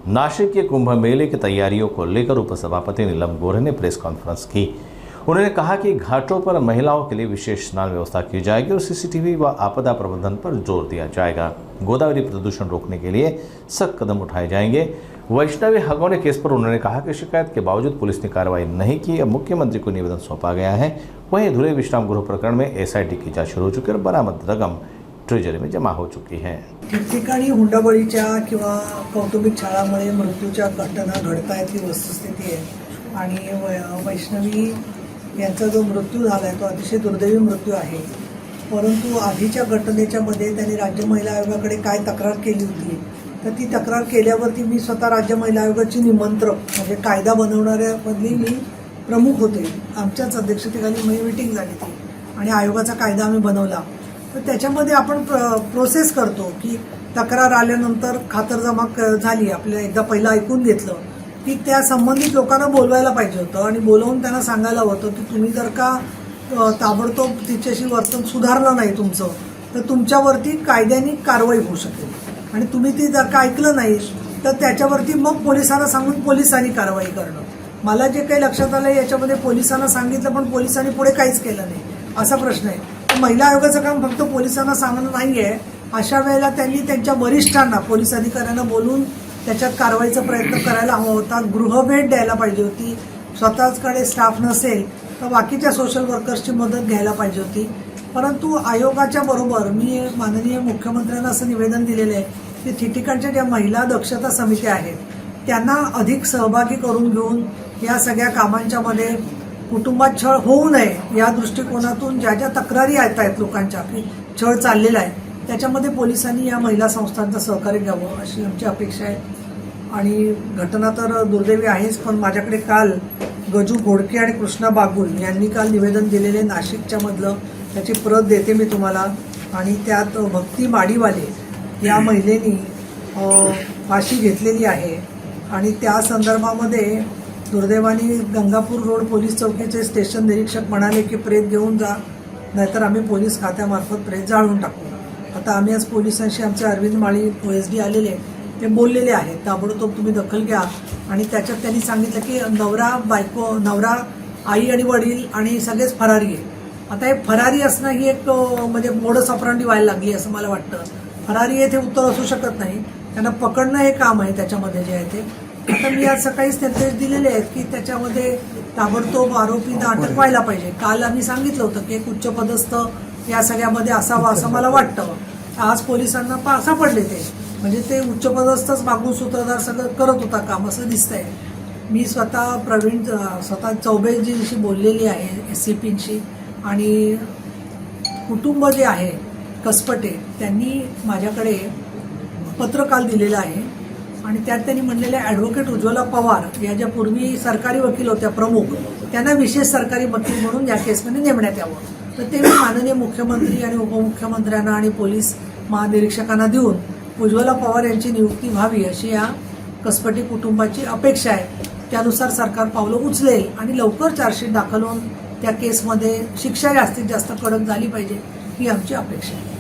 नासिक के कुंभ मेले की तैयारियों को लेकर उपसभापति नीलम गोरे ने प्रेस कॉन्फ्रेंस की। उन्होंने कहा कि घाटों पर महिलाओं के लिए विशेष स्नान व्यवस्था की जाएगी और सीसीटीवी व आपदा प्रबंधन पर जोर दिया जाएगा। गोदावरी प्रदूषण रोकने के लिए सख्त कदम उठाए जाएंगे। वैष्णवी हगौने केस पर उन्होंने कहा कि शिकायत के बावजूद पुलिस ने कार्रवाई नहीं की। अब मुख्यमंत्री को निवेदन सौंपा गया है। वहीं धुले विश्राम गृह प्रकरण में एसआईटी की जांच शुरू हो चुकी है और बरामद रकम ट्रेजरी में जमा हो चुकी है। ठिकठिकाणी हुंडाबळीच्या किंवा कौटुंबिक छळामुळे मृत्यूच्या घटना घडतायत ही वस्तुस्थिती आहे आणि वैष्णवी यांचा जो मृत्यू झाला आहे तो अतिशय दुर्दैवी मृत्यू आहे। परंतु आधीच्या घटनेच्या मध्ये त्यांनी राज्य महिला आयोगाकडे काय तक्रार केली होती तर ती तक्रार केल्यावरती मी स्वतः राज्य महिला आयोगाची निमंत्रक म्हणजे कायदा बनवणाऱ्यामधली मी प्रमुख होते। आमच्याच अध्यक्षतेखाली मीटिंग झाली ती आणि आयोगाचा कायदा आम्ही बनवला। तर त्याच्यामध्ये आपण प्रोसेस करतो की तक्रार आल्यानंतर खातरजमा झाली, आपल्याला एकदा पहिला ऐकून घेतलं की त्या संबंधित लोकांना बोलवायला पाहिजे होतं आणि बोलवून त्यांना सांगायला होतं की तुम्ही जर का ताबडतोब तिच्याशी वर्तन सुधारलं नाही तुमचं तर तुमच्यावरती कायद्याने कारवाई होऊ शकेल आणि तुम्ही ते जर का ऐकलं नाही तर त्याच्यावरती मग पोलिसांना सांगून पोलिसांनी कारवाई करणं। मला जे काही लक्षात आलं याच्यामध्ये पोलिसांना सांगितलं पण पोलिसांनी पुढे काहीच केलं नाही असा प्रश्न आहे। महिला आयोगाचं काम फक्त पोलिसांना सांगणं नाही आहे, अशा वेळेला त्यांनी त्यांच्या वरिष्ठांना पोलीस अधिकाऱ्यांना बोलून त्याच्यात कारवाईचा प्रयत्न करायला हवा होता। गृहभेट द्यायला पाहिजे होती। स्वतःचकडे स्टाफ नसेल तर बाकीच्या सोशल वर्कर्सची मदत घ्यायला पाहिजे होती। परंतु आयोगाच्या बरोबर मी माननीय मुख्यमंत्र्यांना असं निवेदन दिलेलं आहे की ठिकठिकाणच्या ज्या महिला दक्षता समित्या आहेत त्यांना अधिक सहभागी करून घेऊन या सगळ्या कामांच्या मध्ये कुटुंबात छळ होऊ नये या दृष्टिकोनातून ज्या ज्या तक्रारी येत आहेत लोकांच्या की छळ चाललेला आहे त्याच्यामध्ये पोलिसांनी या महिला संस्थांचं सहकार्य घ्यावं अशी आमची अपेक्षा आहे। आणि घटना तर दुर्दैवी आहेच, पण माझ्याकडे काल गजू घोडके आणि कृष्णा बागुल यांनी काल निवेदन दिलेले नाशिकच्या मधलं, त्याची प्रत देते मी तुम्हाला। आणि त्यात भक्ती माडीवाले या महिलेनी फाशी घेतलेली आहे आणि त्या संदर्भामध्ये दुर्दैवाने गंगापूर रोड पोलीस चौकीचे स्टेशन निरीक्षक म्हणाले की प्रेत घेऊन जा नाहीतर आम्ही पोलीस खात्यामार्फत प्रेत जाळून टाकू। आता आम्ही आज पोलिसांशी आमचे अरविंद माळी OSD आलेले ते बोललेले आहेत ताबडतोब तुम्ही दखल घ्या। आणि त्याच्यात त्यांनी सांगितलं की नवरा आई आणि वडील आणि सगळेच फरारी आहे। आता हे फरारी असणं ही एक म्हणजे मोडस ऑपरेंडी व्हायला लागली असं मला वाटतं। फरारी आहे ते उत्तर असू शकत नाही, त्यांना पकडणं हे काम आहे त्याच्यामध्ये जे आहे ते। आता मी आज सकाळीच निर्देश दिलेले आहेत की त्याच्यामध्ये ताबडतोब आरोपींना अटक व्हायला पाहिजे। काल आम्ही सांगितलं होतं की एक उच्चपदस्थ या सगळ्यामध्ये असावा असं मला वाटतं। आज पोलिसांना सापडले ते, म्हणजे ते उच्चपदस्थच मागून सूत्रधार सगळं करत होता काम असं दिसतंय। मी स्वतः चौबेजींशी बोललेली आहे SCPंशी आणि कुटुंब जे आहे कसपटे त्यांनी माझ्याकडे पत्र काल दिलेलं आहे आणि त्यात त्यांनी म्हणलेले ॲडव्होकेट उज्ज्वला पवार या ज्या पूर्वी सरकारी वकील होत्या प्रमुख त्यांना विशेष सरकारी वकील म्हणून या केसमध्ये नेमण्यात यावं। तर ते मी माननीय मुख्यमंत्री आणि उपमुख्यमंत्र्यांना आणि पोलीस महानिरीक्षकांना देऊन उज्ज्वला पवार यांची नियुक्ती व्हावी अशी या कसपटे कुटुंबाची अपेक्षा आहे। त्यानुसार सरकार पावलं उचलेल आणि लवकर चार्जशीट दाखल होऊन त्या केसमध्ये शिक्षा जास्तीत जास्त कडक झाली पाहिजे ही आमची अपेक्षा आहे।